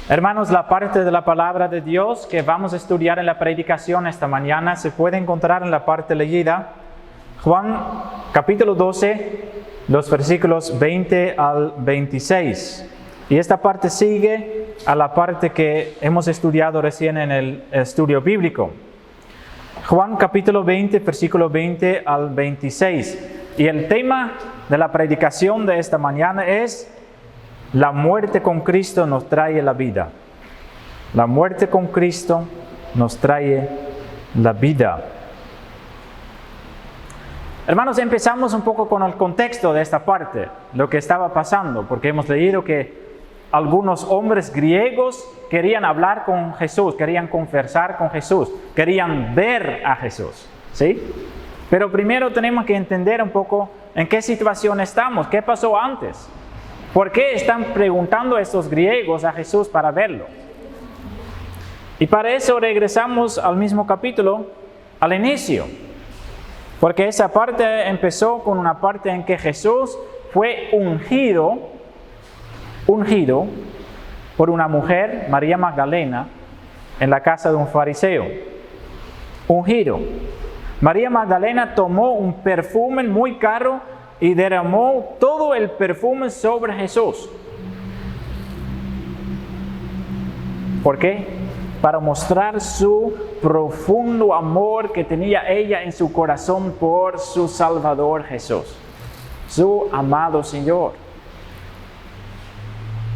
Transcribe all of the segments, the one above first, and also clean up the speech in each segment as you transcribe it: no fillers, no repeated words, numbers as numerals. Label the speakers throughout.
Speaker 1: Hermanos, la parte de la palabra de Dios que vamos a estudiar en la predicación esta mañana se puede encontrar en la parte leída. Juan capítulo 12, los versículos 20 al 26. Y esta parte sigue a la parte que hemos estudiado recién en el estudio bíblico. Juan capítulo 20, versículo 20 al 26. Y el tema de la predicación de esta mañana es: la muerte con Cristo nos trae la vida. La muerte con Cristo nos trae la vida. Hermanos, empezamos un poco con el contexto de esta parte, lo que estaba pasando, porque hemos leído que algunos hombres griegos querían hablar con Jesús, querían conversar con Jesús, querían ver a Jesús, ¿sí? Pero primero tenemos que entender un poco en qué situación estamos, qué pasó antes. ¿Por qué están preguntando a estos griegos a Jesús para verlo? Y para eso regresamos al mismo capítulo, al inicio. Porque esa parte empezó con una parte en que Jesús fue ungido por una mujer, María Magdalena, en la casa de un fariseo. Ungido. María Magdalena tomó un perfume muy caro y derramó todo el perfume sobre Jesús. ¿Por qué? Para mostrar su profundo amor que tenía ella en su corazón por su Salvador Jesús, su amado Señor.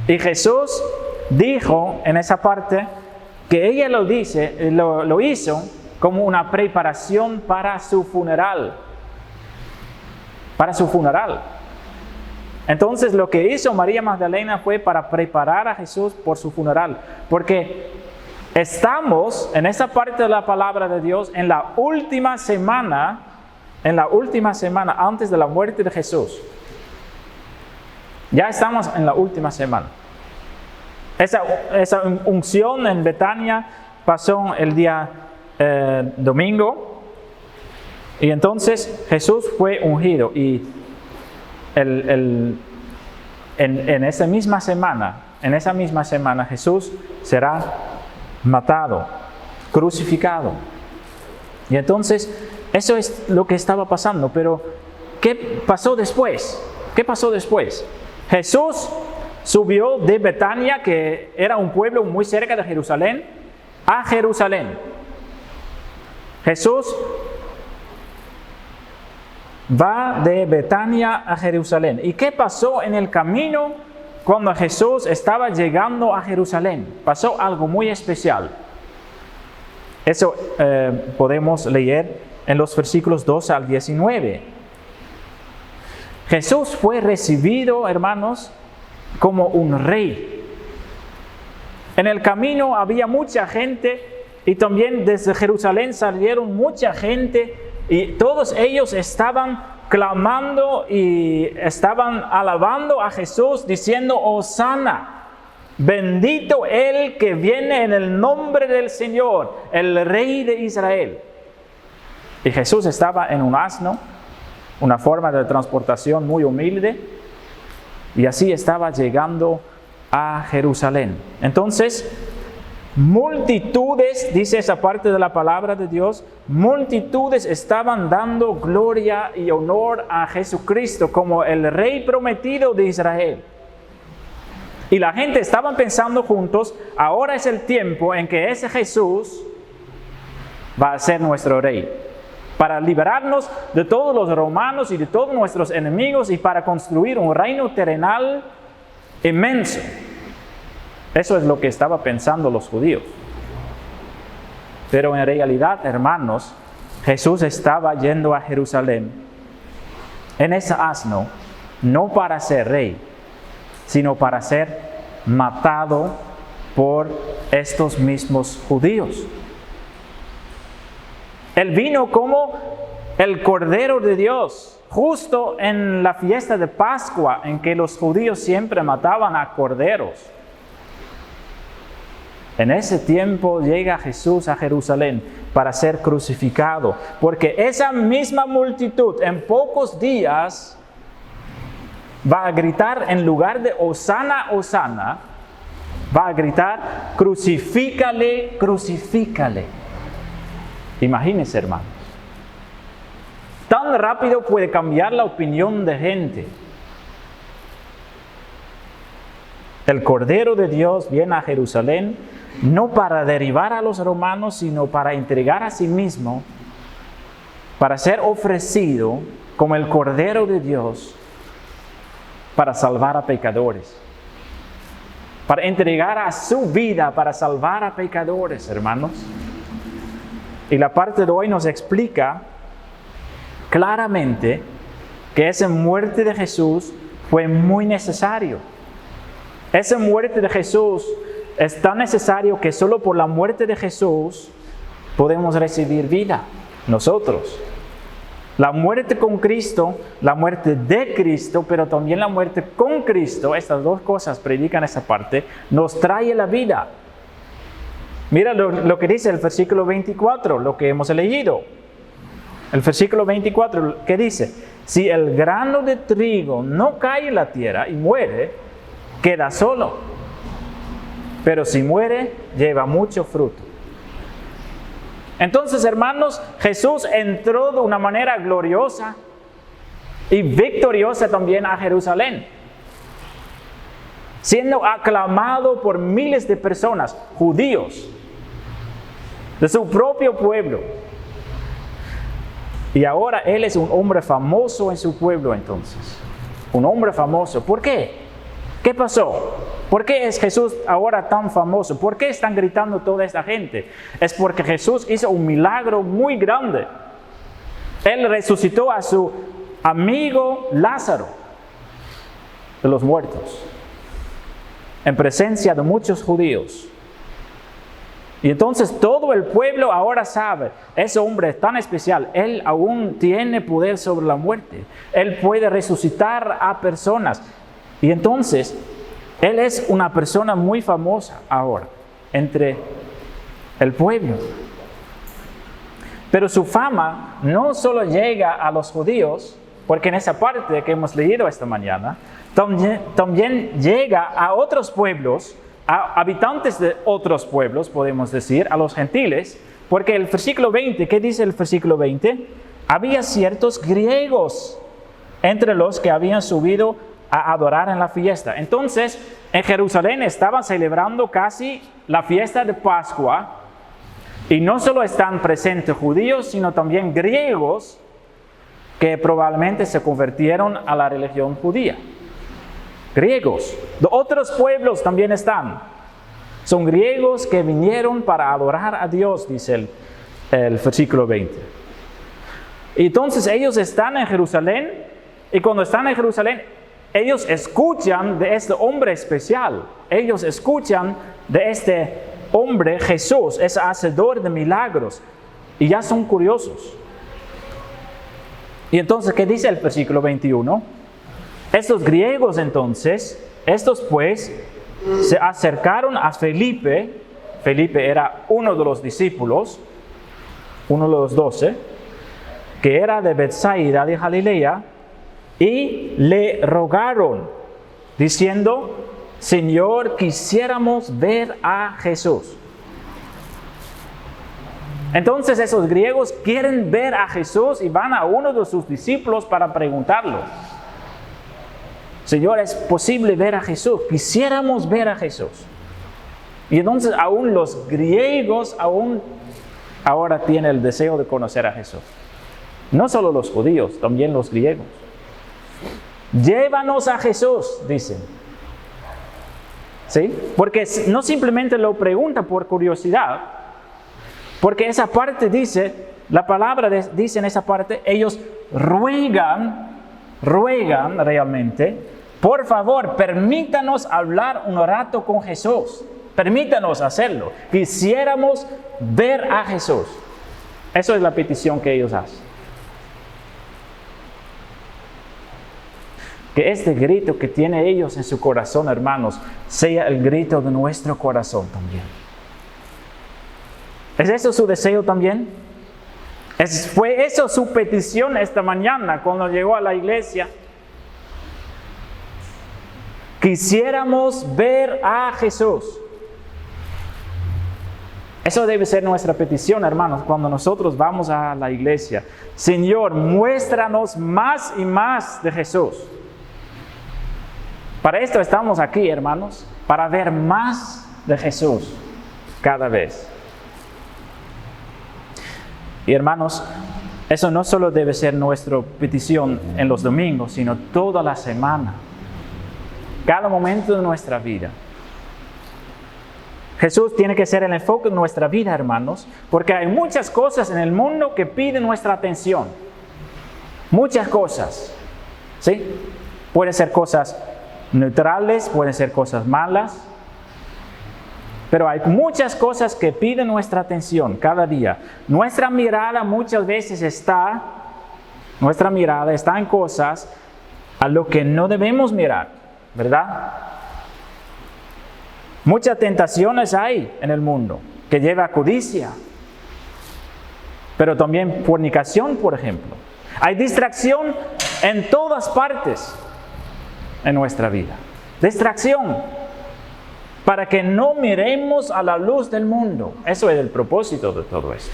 Speaker 1: Y Jesús dijo en esa parte que ella lo hizo como una preparación para su funeral. Para su funeral. Entonces lo que hizo María Magdalena fue para preparar a Jesús por su funeral. Porque estamos en esa parte de la palabra de Dios en la última semana antes de la muerte de Jesús. Ya estamos en la última semana. Esa unción en Betania pasó el día domingo. Y entonces Jesús fue ungido y en esa misma semana Jesús será matado, crucificado. Y entonces eso es lo que estaba pasando. Pero ¿qué pasó después? ¿Qué pasó después? Jesús subió de Betania, que era un pueblo muy cerca de Jerusalén, a Jerusalén. Jesús va de Betania a Jerusalén. ¿Y qué pasó en el camino cuando Jesús estaba llegando a Jerusalén? Pasó algo muy especial. Eso podemos leer en los versículos 12 al 19. Jesús fue recibido, hermanos, como un rey. En el camino había mucha gente y también desde Jerusalén salieron mucha gente. Y todos ellos estaban clamando y estaban alabando a Jesús diciendo: Hosana, bendito el que viene en el nombre del Señor, el Rey de Israel. Y Jesús estaba en un asno, una forma de transportación muy humilde, y así estaba llegando a Jerusalén. Entonces, multitudes, dice esa parte de la palabra de Dios, multitudes estaban dando gloria y honor a Jesucristo como el Rey prometido de Israel. Y la gente estaba pensando juntos: ahora es el tiempo en que ese Jesús va a ser nuestro Rey, para liberarnos de todos los romanos y de todos nuestros enemigos y para construir un reino terrenal inmenso. Eso es lo que estaban pensando los judíos. Pero en realidad, hermanos, Jesús estaba yendo a Jerusalén en ese asno, no para ser rey, sino para ser matado por estos mismos judíos. Él vino como el Cordero de Dios, justo en la fiesta de Pascua, en que los judíos siempre mataban a corderos. En ese tiempo llega Jesús a Jerusalén para ser crucificado, porque esa misma multitud en pocos días va a gritar, en lugar de Hosana, Hosana, va a gritar, crucifícale, crucifícale. Imagínense, hermanos. Tan rápido puede cambiar la opinión de gente. El Cordero de Dios viene a Jerusalén no para derribar a los romanos, sino para entregar a sí mismo, para ser ofrecido como el Cordero de Dios para salvar a pecadores. Para entregar a su vida para salvar a pecadores, hermanos. Y la parte de hoy nos explica claramente que esa muerte de Jesús fue muy necesario. Esa muerte de Jesús es tan necesario que solo por la muerte de Jesús podemos recibir vida nosotros. La muerte con Cristo, la muerte de Cristo, pero también la muerte con Cristo, estas dos cosas predican esa parte, nos trae la vida. Mira lo que dice el versículo 24, lo que hemos leído. El versículo 24, ¿qué dice? Si el grano de trigo no cae en la tierra y muere, queda solo. Pero si muere, lleva mucho fruto. Entonces, hermanos, Jesús entró de una manera gloriosa y victoriosa también a Jerusalén, siendo aclamado por miles de personas, judíos, de su propio pueblo. Y ahora Él es un hombre famoso en su pueblo entonces. Un hombre famoso. ¿Por qué? ¿Qué pasó? ¿Por qué es Jesús ahora tan famoso? ¿Por qué están gritando toda esta gente? Es porque Jesús hizo un milagro muy grande. Él resucitó a su amigo Lázaro de los muertos, en presencia de muchos judíos. Y entonces todo el pueblo ahora sabe, ese hombre es tan especial, Él aún tiene poder sobre la muerte. Él puede resucitar a personas. Y entonces, Él es una persona muy famosa ahora entre el pueblo. Pero su fama no solo llega a los judíos, porque en esa parte que hemos leído esta mañana, también llega a otros pueblos, a habitantes de otros pueblos, podemos decir, a los gentiles, porque el versículo 20, ¿qué dice el versículo 20? Había ciertos griegos entre los que habían subido a adorar en la fiesta. Entonces, en Jerusalén estaban celebrando casi la fiesta de Pascua, y no solo están presentes judíos, sino también griegos que probablemente se convirtieron a la religión judía. Griegos, de otros pueblos también están. Son griegos que vinieron para adorar a Dios, dice el versículo 20. Y entonces ellos están en Jerusalén, y cuando están en Jerusalén, ellos escuchan de este hombre especial. Ellos escuchan de este hombre Jesús, es hacedor de milagros. Y ya son curiosos. Y entonces, ¿qué dice el versículo 21? Estos griegos entonces, estos pues, se acercaron a Felipe. Felipe era uno de los discípulos, uno de los 12, que era de Betsaida de Galilea, y le rogaron, diciendo, Señor, quisiéramos ver a Jesús. Entonces esos griegos quieren ver a Jesús y van a uno de sus discípulos para preguntarlo. Señor, ¿es posible ver a Jesús? Quisiéramos ver a Jesús. Y entonces aún los griegos ahora tienen el deseo de conocer a Jesús. No solo los judíos, también los griegos. Llévanos a Jesús, dicen. ¿Sí? Porque no simplemente lo pregunta por curiosidad, porque esa parte dice, la palabra dice en esa parte, ellos ruegan realmente, por favor, permítanos hablar un rato con Jesús. Permítanos hacerlo. Quisiéramos ver a Jesús. Eso es la petición que ellos hacen. Que este grito que tienen ellos en su corazón, hermanos, sea el grito de nuestro corazón también. ¿Es eso su deseo también? ¿Fue eso su petición esta mañana cuando llegó a la iglesia? Quisiéramos ver a Jesús. Eso debe ser nuestra petición, hermanos, cuando nosotros vamos a la iglesia. Señor, muéstranos más y más de Jesús. Para esto estamos aquí, hermanos, para ver más de Jesús cada vez. Y hermanos, eso no solo debe ser nuestra petición en los domingos, sino toda la semana, cada momento de nuestra vida. Jesús tiene que ser el enfoque de nuestra vida, hermanos, porque hay muchas cosas en el mundo que piden nuestra atención. Muchas cosas, ¿sí? Pueden ser cosas neutrales, pueden ser cosas malas, pero hay muchas cosas que piden nuestra atención cada día. Nuestra mirada muchas veces está en cosas a lo que no debemos mirar, ¿verdad? Muchas tentaciones hay en el mundo que lleva a codicia, pero también fornicación, por ejemplo. Hay distracción en todas partes en nuestra vida. Distracción para que no miremos a la luz del mundo. Eso es el propósito de todo esto.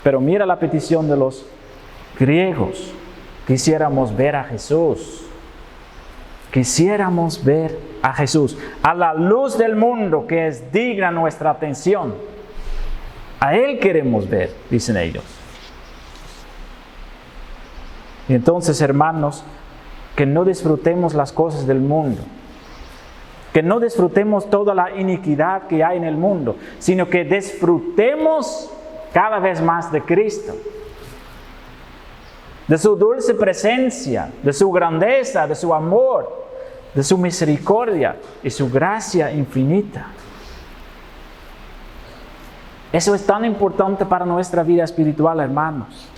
Speaker 1: Pero mira la petición de los griegos. Quisiéramos ver a Jesús. Quisiéramos ver a Jesús, a la luz del mundo que es digna nuestra atención. A Él queremos ver, dicen ellos. Y entonces, hermanos, que no disfrutemos las cosas del mundo, que no disfrutemos toda la iniquidad que hay en el mundo, sino que disfrutemos cada vez más de Cristo, de su dulce presencia, de su grandeza, de su amor, de su misericordia y su gracia infinita. Eso es tan importante para nuestra vida espiritual, hermanos.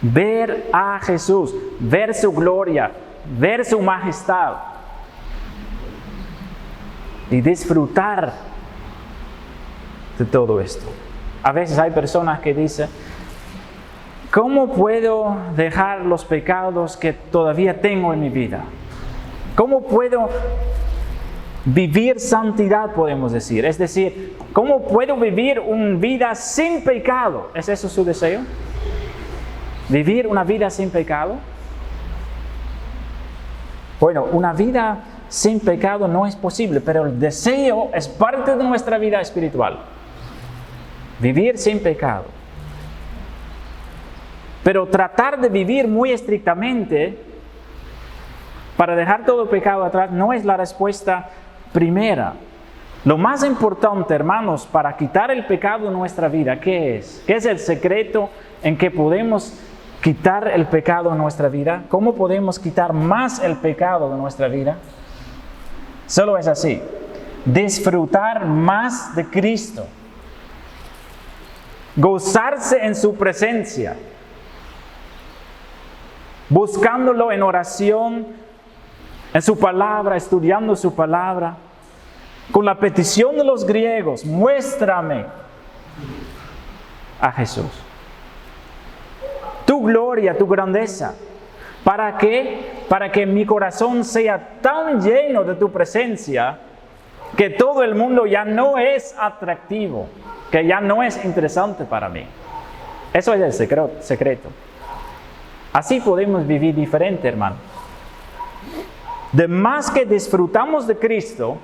Speaker 1: Ver a Jesús, ver su gloria, ver su majestad y disfrutar de todo esto. A veces hay personas que dicen: ¿cómo puedo dejar los pecados que todavía tengo en mi vida? ¿Cómo puedo vivir santidad, podemos decir? Es decir, ¿cómo puedo vivir una vida sin pecado? ¿Es eso su deseo? ¿Vivir una vida sin pecado? Bueno, una vida sin pecado no es posible, pero el deseo es parte de nuestra vida espiritual. Vivir sin pecado. Pero tratar de vivir muy estrictamente para dejar todo pecado atrás no es la respuesta primera. Lo más importante, hermanos, para quitar el pecado de nuestra vida, ¿qué es? ¿Qué es el secreto en que podemos quitar el pecado de nuestra vida? ¿Cómo podemos quitar más el pecado de nuestra vida? Solo es así: disfrutar más de Cristo, gozarse en su presencia, buscándolo en oración, en su palabra, estudiando su palabra, con la petición de los griegos: muéstrame a Jesús, tu gloria, tu grandeza. ¿Para qué? Para que mi corazón sea tan lleno de tu presencia que todo el mundo ya no es atractivo, que ya no es interesante para mí. Eso es el secreto. Así podemos vivir diferente, hermano. De más que disfrutamos de Cristo,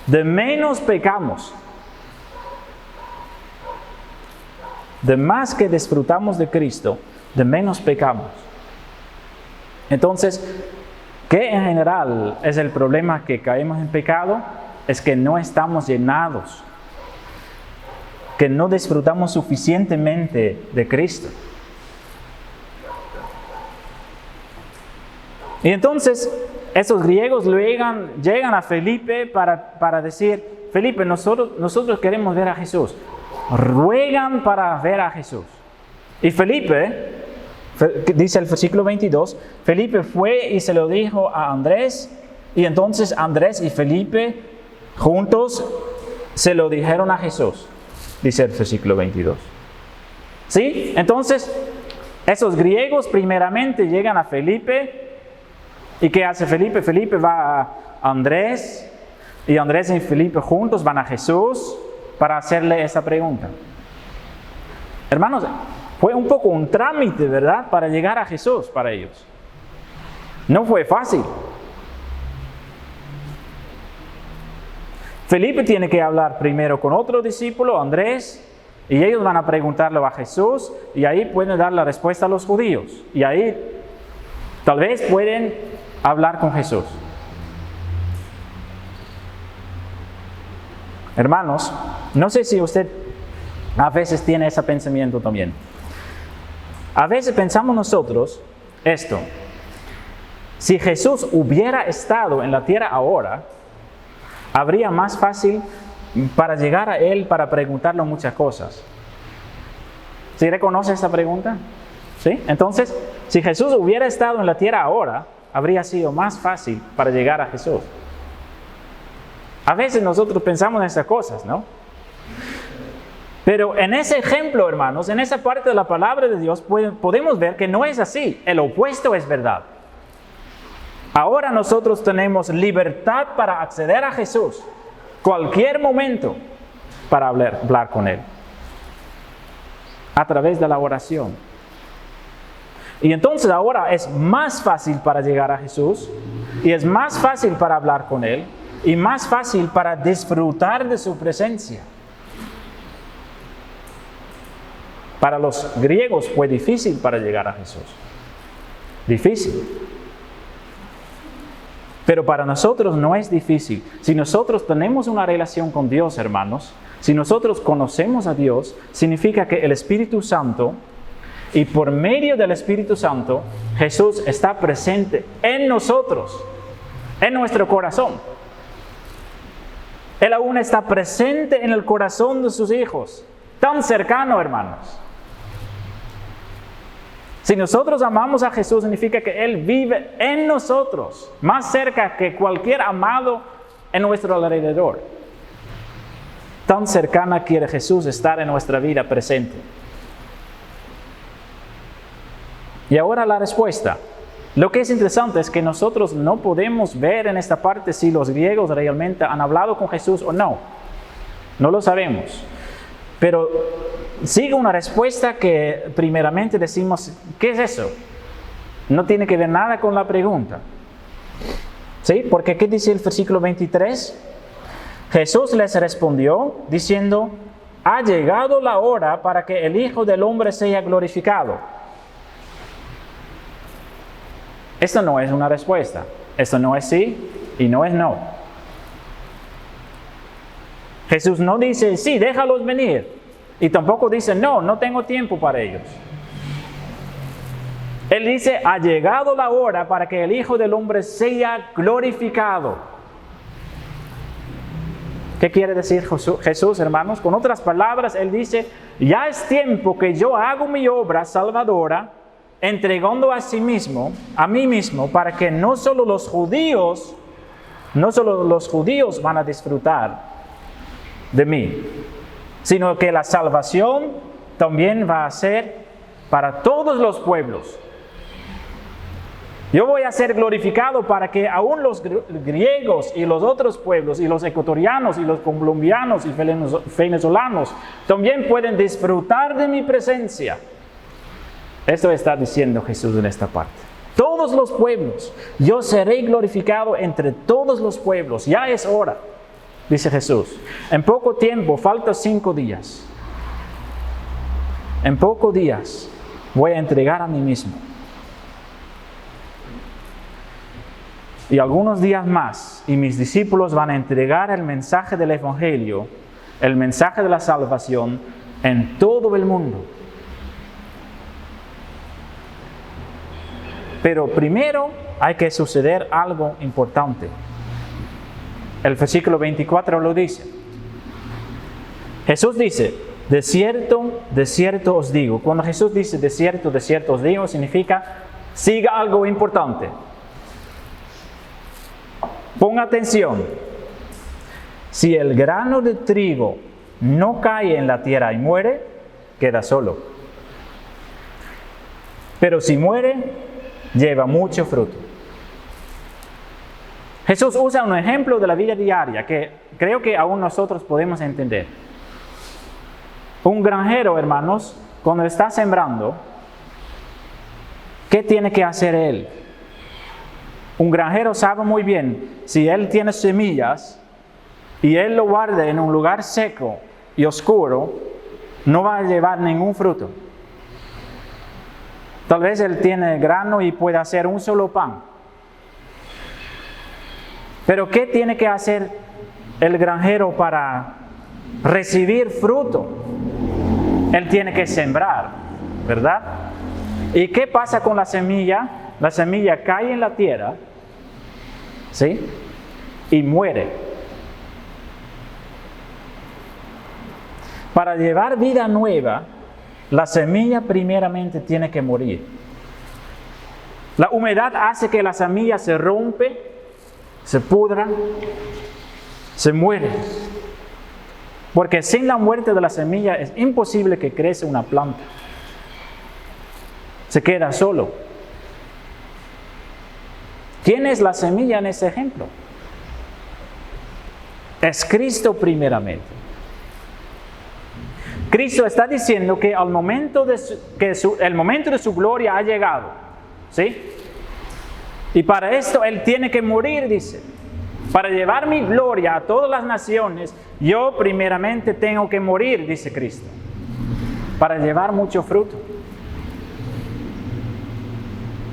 Speaker 1: de menos pecamos. De más que disfrutamos de Cristo, de menos pecamos. Entonces, ¿qué en general es el problema que caemos en pecado? Es que no estamos llenados, que no disfrutamos suficientemente de Cristo. Y entonces, esos griegos llegan a Felipe para decir: Felipe, nosotros queremos ver a Jesús. Ruegan para ver a Jesús. Y Felipe, dice el versículo 22, Felipe fue y se lo dijo a Andrés, y entonces Andrés y Felipe juntos se lo dijeron a Jesús, dice el versículo 22. ¿Sí? Entonces, esos griegos primeramente llegan a Felipe. ¿Y qué hace Felipe? Felipe va a Andrés, Y Andrés y Felipe juntos van a Jesús para hacerle esa pregunta. Hermanos, fue un poco un trámite, ¿verdad?, para llegar a Jesús para ellos. No fue fácil. Felipe tiene que hablar primero con otro discípulo, Andrés, y ellos van a preguntarlo a Jesús, y ahí pueden dar la respuesta a los judíos. Y ahí tal vez pueden hablar con Jesús. Hermanos, no sé si usted a veces tiene ese pensamiento también. A veces pensamos nosotros esto: si Jesús hubiera estado en la tierra ahora, habría más fácil para llegar a Él para preguntarle muchas cosas. ¿Sí reconoce esta pregunta? ¿Sí? Entonces, si Jesús hubiera estado en la tierra ahora, habría sido más fácil para llegar a Jesús. A veces nosotros pensamos en estas cosas, ¿no? Pero en ese ejemplo, hermanos, en esa parte de la palabra de Dios, podemos ver que no es así. El opuesto es verdad. Ahora nosotros tenemos libertad para acceder a Jesús, cualquier momento, para hablar con Él, a través de la oración. Y entonces ahora es más fácil para llegar a Jesús, y es más fácil para hablar con Él, y más fácil para disfrutar de su presencia. Para los griegos fue difícil para llegar a Jesús. Difícil. Pero para nosotros no es difícil. Si nosotros tenemos una relación con Dios, hermanos, si nosotros conocemos a Dios, significa que el Espíritu Santo, y por medio del Espíritu Santo, Jesús está presente en nosotros, en nuestro corazón. Él aún está presente en el corazón de sus hijos, tan cercano, hermanos. Si nosotros amamos a Jesús, significa que Él vive en nosotros, más cerca que cualquier amado en nuestro alrededor. Tan cercana quiere Jesús estar en nuestra vida presente. Y ahora la respuesta. Lo que es interesante es que nosotros no podemos ver en esta parte si los griegos realmente han hablado con Jesús o no. No lo sabemos. Pero sigue una respuesta que primeramente decimos, ¿qué es eso? No tiene que ver nada con la pregunta. ¿Sí? Porque ¿qué dice el versículo 23? Jesús les respondió diciendo, ha llegado la hora para que el Hijo del Hombre sea glorificado. Esto no es una respuesta. Esto no es sí y no es no. Jesús no dice, sí, déjalos venir. Y tampoco dice, no, no tengo tiempo para ellos. Él dice, ha llegado la hora para que el Hijo del Hombre sea glorificado. ¿Qué quiere decir Jesús, hermanos? Con otras palabras, Él dice, ya es tiempo que yo hago mi obra salvadora, entregando a mí mismo, para que no solo los judíos van a disfrutar de mí, sino que la salvación también va a ser para todos los pueblos. Yo voy a ser glorificado para que aún los griegos y los otros pueblos, y los ecuatorianos y los colombianos y venezolanos también pueden disfrutar de mi presencia. Esto está diciendo Jesús en esta parte. Todos los pueblos, yo seré glorificado entre todos los pueblos. Ya es hora, dice Jesús. En poco tiempo, faltan 5 días. En pocos días voy a entregar a mí mismo. Y algunos días más, y mis discípulos van a entregar el mensaje del Evangelio, el mensaje de la salvación, en todo el mundo. Pero primero hay que suceder algo importante. El versículo 24 lo dice. Jesús dice, de cierto os digo. Cuando Jesús dice de cierto os digo, significa siga algo importante. Ponga atención. Si el grano de trigo no cae en la tierra y muere, queda solo. Pero si muere, lleva mucho fruto. Jesús usa un ejemplo de la vida diaria que creo que aún nosotros podemos entender. Un granjero, hermanos, cuando está sembrando, ¿qué tiene que hacer él? Un granjero sabe muy bien, si él tiene semillas y él lo guarda en un lugar seco y oscuro, no va a llevar ningún fruto. Tal vez él tiene grano y puede hacer un solo pan. Pero ¿qué tiene que hacer el granjero para recibir fruto? Él tiene que sembrar, ¿verdad? ¿Y qué pasa con la semilla? La semilla cae en la tierra, ¿sí? Y muere. Para llevar vida nueva, la semilla primeramente tiene que morir. La humedad hace que la semilla se rompe, se pudra, se muere. Porque sin la muerte de la semilla es imposible que crezca una planta. Se queda solo. ¿Quién es la semilla en ese ejemplo? Es Cristo primeramente. Cristo está diciendo que el momento de su gloria ha llegado, ¿sí? Y para esto Él tiene que morir, dice. Para llevar mi gloria a todas las naciones, yo primeramente tengo que morir, dice Cristo. Para llevar mucho fruto.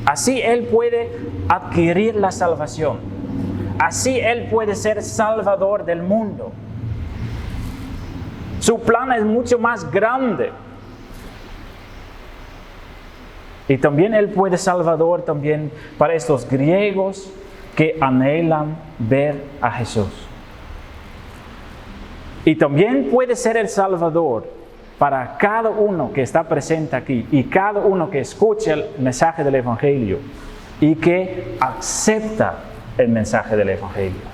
Speaker 1: Así Él puede adquirir la salvación. Así Él puede ser salvador del mundo. Su plan es mucho más grande. Y también Él puede salvador también para estos griegos que anhelan ver a Jesús. Y también puede ser el salvador para cada uno que está presente aquí y cada uno que escucha el mensaje del Evangelio y que acepta el mensaje del Evangelio.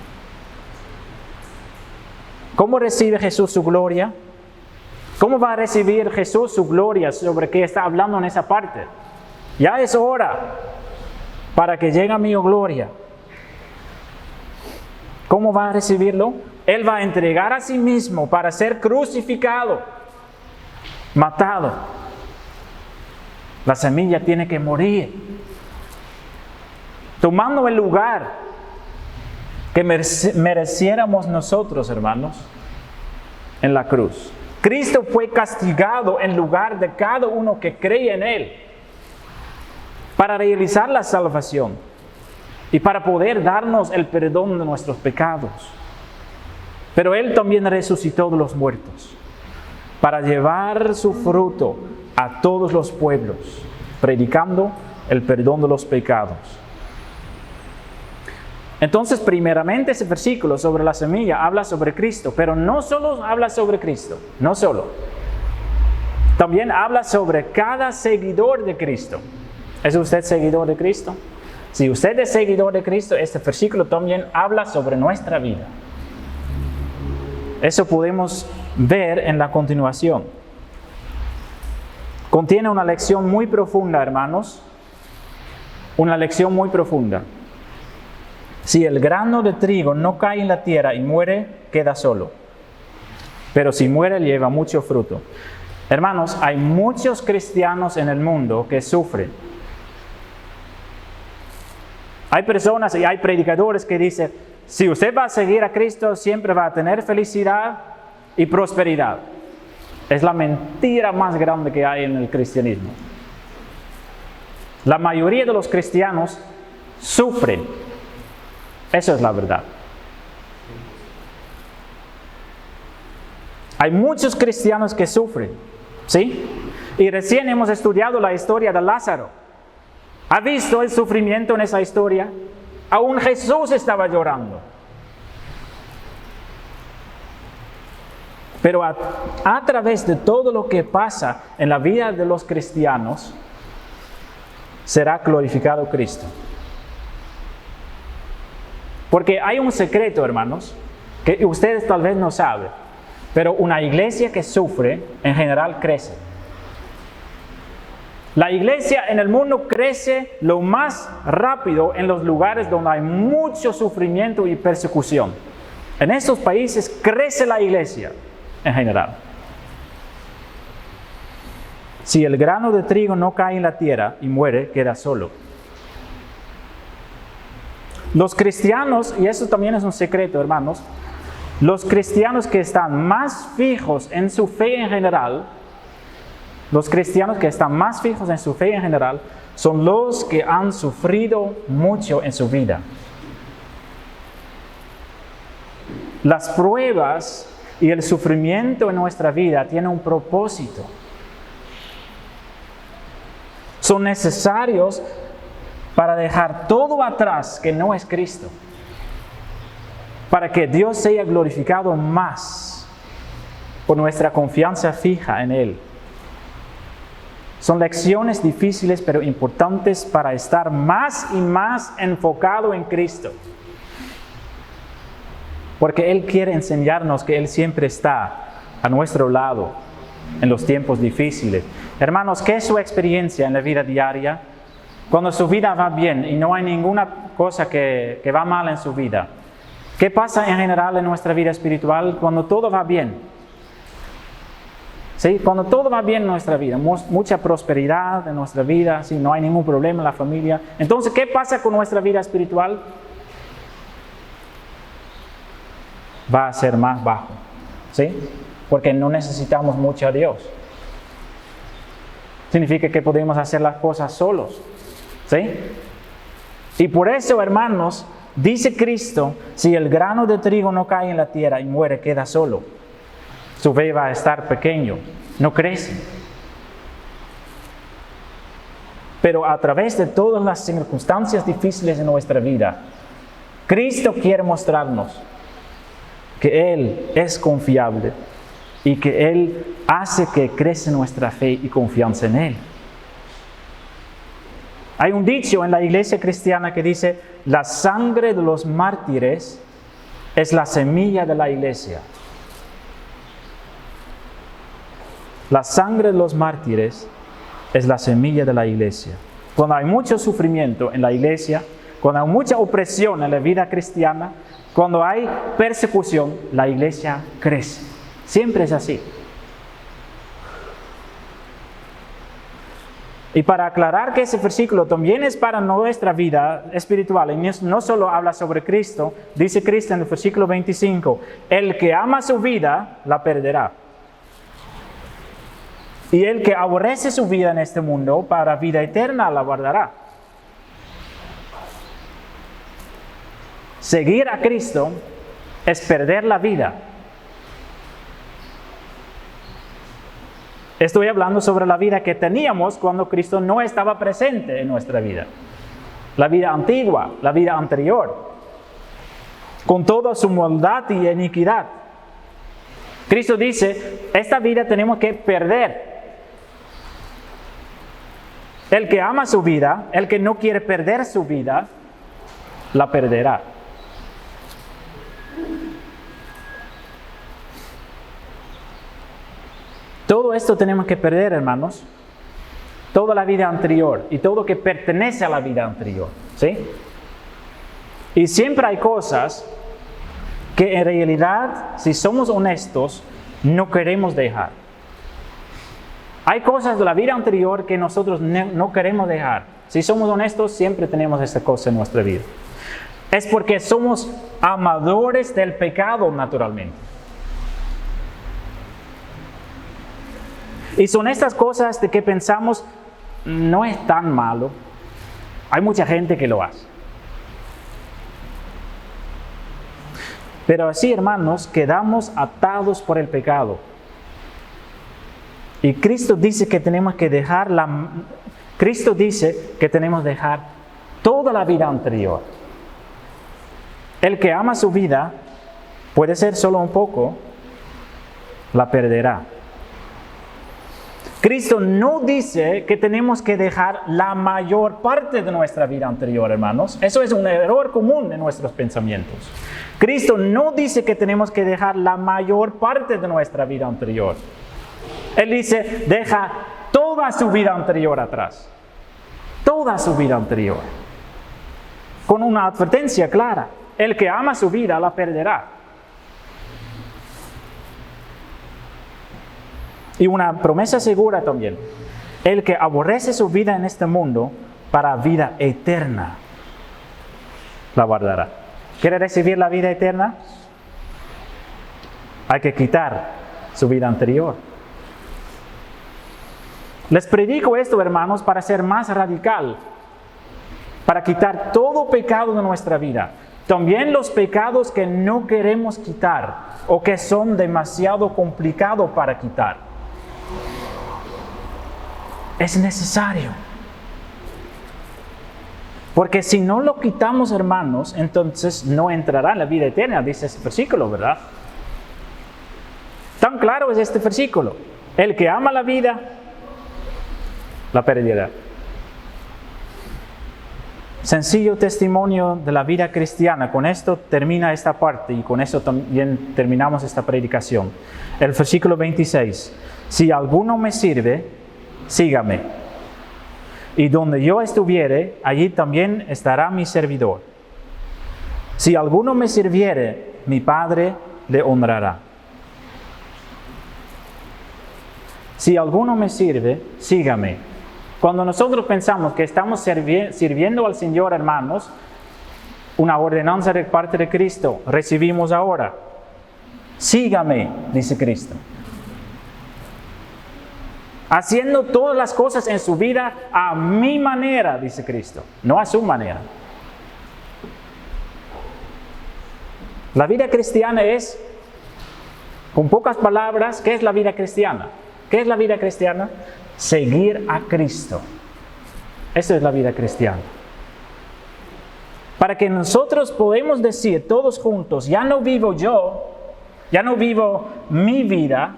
Speaker 1: ¿Cómo recibe Jesús su gloria? ¿Cómo va a recibir Jesús su gloria sobre qué está hablando en esa parte? Ya es hora para que llegue mi gloria. ¿Cómo va a recibirlo? Él va a entregar a sí mismo para ser crucificado, matado. La semilla tiene que morir, tomando el lugar que mereciéramos nosotros, hermanos, en la cruz. Cristo fue castigado en lugar de cada uno que cree en Él, para realizar la salvación y para poder darnos el perdón de nuestros pecados. Pero Él también resucitó de los muertos, para llevar su fruto a todos los pueblos, predicando el perdón de los pecados. Entonces, primeramente ese versículo sobre la semilla habla sobre Cristo, pero no solo habla sobre Cristo, no solo. También habla sobre cada seguidor de Cristo. ¿Es usted seguidor de Cristo? Si usted es seguidor de Cristo, este versículo también habla sobre nuestra vida. Eso podemos ver en la continuación. Contiene una lección muy profunda, hermanos. Una lección muy profunda. Si el grano de trigo no cae en la tierra y muere, queda solo. Pero si muere, lleva mucho fruto. Hermanos, hay muchos cristianos en el mundo que sufren. Hay personas y hay predicadores que dicen, si usted va a seguir a Cristo, siempre va a tener felicidad y prosperidad. Es la mentira más grande que hay en el cristianismo. La mayoría de los cristianos sufren. Eso es la verdad. Hay muchos cristianos que sufren, ¿sí? Y recién hemos estudiado la historia de Lázaro. ¿Ha visto el sufrimiento en esa historia? Aún Jesús estaba llorando. Pero a través de todo lo que pasa en la vida de los cristianos, será glorificado Cristo. Porque hay un secreto, hermanos, que ustedes tal vez no saben, pero una iglesia que sufre, en general crece. La iglesia en el mundo crece lo más rápido en los lugares donde hay mucho sufrimiento y persecución. En estos países crece la iglesia en general. Si el grano de trigo no cae en la tierra y muere, queda solo. Los cristianos, y eso también es un secreto, hermanos, los cristianos que están más fijos en su fe en general, son los que han sufrido mucho en su vida. Las pruebas y el sufrimiento en nuestra vida tienen un propósito. Son necesarios para dejar todo atrás que no es Cristo, para que Dios sea glorificado más por nuestra confianza fija en Él. Son lecciones difíciles pero importantes para estar más y más enfocado en Cristo. Porque Él quiere enseñarnos que Él siempre está a nuestro lado en los tiempos difíciles. Hermanos, ¿qué es su experiencia en la vida diaria? Cuando su vida va bien y no hay ninguna cosa que va mal en su vida. ¿Qué pasa en general en nuestra vida espiritual cuando todo va bien? ¿Sí? Cuando todo va bien en nuestra vida, mucha prosperidad en nuestra vida, ¿sí? No hay ningún problema en la familia. Entonces, ¿qué pasa con nuestra vida espiritual? Va a ser más bajo, ¿sí? Porque no necesitamos mucho a Dios. Significa que podemos hacer las cosas solos, ¿sí? Y por eso, hermanos, dice Cristo, si el grano de trigo no cae en la tierra y muere, queda solo. Su fe va a estar pequeño, no crece. Pero a través de todas las circunstancias difíciles de nuestra vida, Cristo quiere mostrarnos que Él es confiable y que Él hace que crezca nuestra fe y confianza en Él. Hay un dicho en la iglesia cristiana que dice, la sangre de los mártires es la semilla de la iglesia. La sangre de los mártires es la semilla de la iglesia. Cuando hay mucho sufrimiento en la iglesia, cuando hay mucha opresión en la vida cristiana, cuando hay persecución, la iglesia crece. Siempre es así. Y para aclarar que ese versículo también es para nuestra vida espiritual, y no solo habla sobre Cristo, dice Cristo en el versículo 25, el que ama su vida, la perderá. Y el que aborrece su vida en este mundo, para vida eterna la guardará. Seguir a Cristo es perder la vida. Estoy hablando sobre la vida que teníamos cuando Cristo no estaba presente en nuestra vida. La vida antigua, la vida anterior, con toda su maldad y iniquidad. Cristo dice, esta vida tenemos que perder. El que ama su vida, el que no quiere perder su vida, la perderá. Todo esto tenemos que perder, hermanos. Toda la vida anterior y todo lo que pertenece a la vida anterior, ¿sí? Y siempre hay cosas que en realidad, si somos honestos, no queremos dejar. Hay cosas de la vida anterior que nosotros no queremos dejar. Si somos honestos, siempre tenemos esta cosa en nuestra vida. Es porque somos amadores del pecado naturalmente. Y son estas cosas de que pensamos, no es tan malo. Hay mucha gente que lo hace. Pero así, hermanos, quedamos atados por el pecado. Y Cristo dice que tenemos que dejar toda la vida anterior. El que ama su vida, puede ser solo un poco, la perderá. Cristo no dice que tenemos que dejar la mayor parte de nuestra vida anterior, hermanos. Eso es un error común en nuestros pensamientos. Cristo no dice que tenemos que dejar la mayor parte de nuestra vida anterior. Él dice, deja toda su vida anterior atrás. Toda su vida anterior. Con una advertencia clara. El que ama su vida la perderá. Y una promesa segura también. El que aborrece su vida en este mundo, para vida eterna la guardará. ¿Quiere recibir la vida eterna? Hay que quitar su vida anterior. Les predico esto, hermanos, para ser más radical, para quitar todo pecado de nuestra vida. También los pecados que no queremos quitar o que son demasiado complicados para quitar. Es necesario. Porque si no lo quitamos, hermanos, entonces no entrará en la vida eterna, dice ese versículo, ¿verdad? Tan claro es este versículo. El que ama la vida, la perderá. Sencillo testimonio de la vida cristiana. Con esto termina esta parte y con eso también terminamos esta predicación. El versículo 26. Si alguno me sirve, sígame. Y donde yo estuviere, allí también estará mi servidor. Si alguno me sirviere, mi Padre le honrará. Si alguno me sirve, sígame. Cuando nosotros pensamos que estamos sirviendo al Señor, hermanos, una ordenanza de parte de Cristo recibimos ahora. Sígame, dice Cristo. Haciendo todas las cosas en su vida a mi manera, dice Cristo, no a su manera. La vida cristiana es, con pocas palabras, ¿qué es la vida cristiana? ¿Qué es la vida cristiana? Seguir a Cristo. Eso es la vida cristiana. Para que nosotros podamos decir todos juntos, ya no vivo yo, ya no vivo mi vida,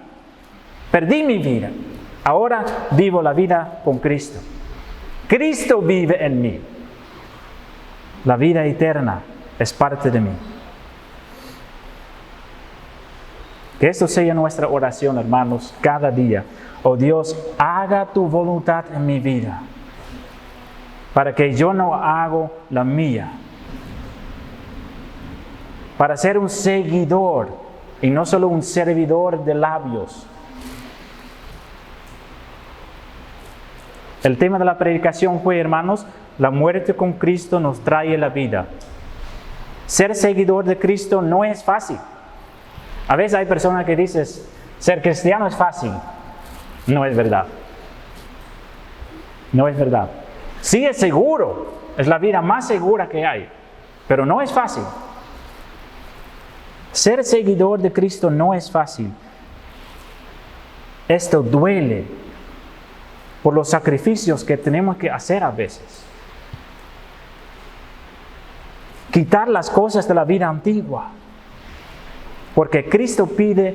Speaker 1: perdí mi vida. Ahora vivo la vida con Cristo. Cristo vive en mí. La vida eterna es parte de mí. Que esto sea nuestra oración, hermanos, cada día. Oh Dios, haga tu voluntad en mi vida, para que yo no haga la mía. Para ser un seguidor y no solo un servidor de labios. El tema de la predicación fue, hermanos, la muerte con Cristo nos trae la vida. Ser seguidor de Cristo no es fácil. A veces hay personas que dicen, ser cristiano es fácil. No es verdad. No es verdad. Sí es seguro, es la vida más segura que hay, pero no es fácil. Ser seguidor de Cristo no es fácil. Esto duele por los sacrificios que tenemos que hacer a veces. Quitar las cosas de la vida antigua. Porque Cristo pide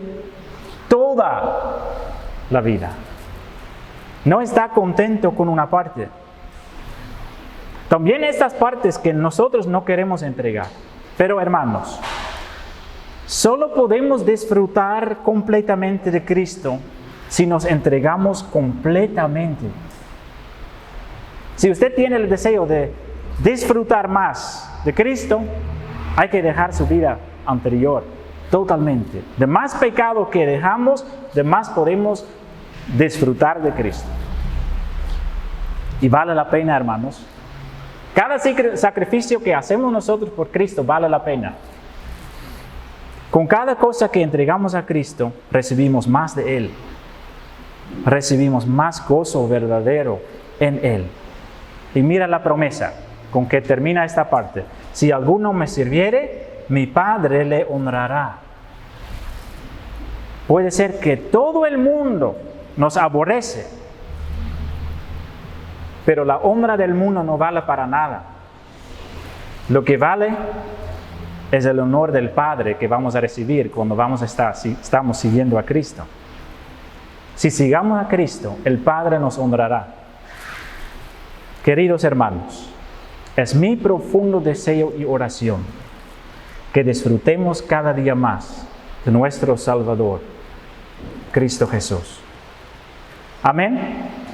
Speaker 1: toda la vida. No está contento con una parte. También estas partes que nosotros no queremos entregar. Pero hermanos, solo podemos disfrutar completamente de Cristo si nos entregamos completamente. Si usted tiene el deseo de disfrutar más de Cristo, hay que dejar su vida anterior totalmente. De más pecado que dejamos, de más podemos disfrutar de Cristo. Y vale la pena, hermanos. Cada sacrificio que hacemos nosotros por Cristo vale la pena. Con cada cosa que entregamos a Cristo, recibimos más de Él. Recibimos más gozo verdadero en Él. Y mira la promesa con que termina esta parte. Si alguno me sirviere, mi Padre le honrará. Puede ser que todo el mundo nos aborrece, pero la honra del mundo no vale para nada. Lo que vale es el honor del Padre que vamos a recibir cuando estamos siguiendo a Cristo. Si sigamos a Cristo, el Padre nos honrará. Queridos hermanos, es mi profundo deseo y oración que disfrutemos cada día más de nuestro Salvador, Cristo Jesús. Amén.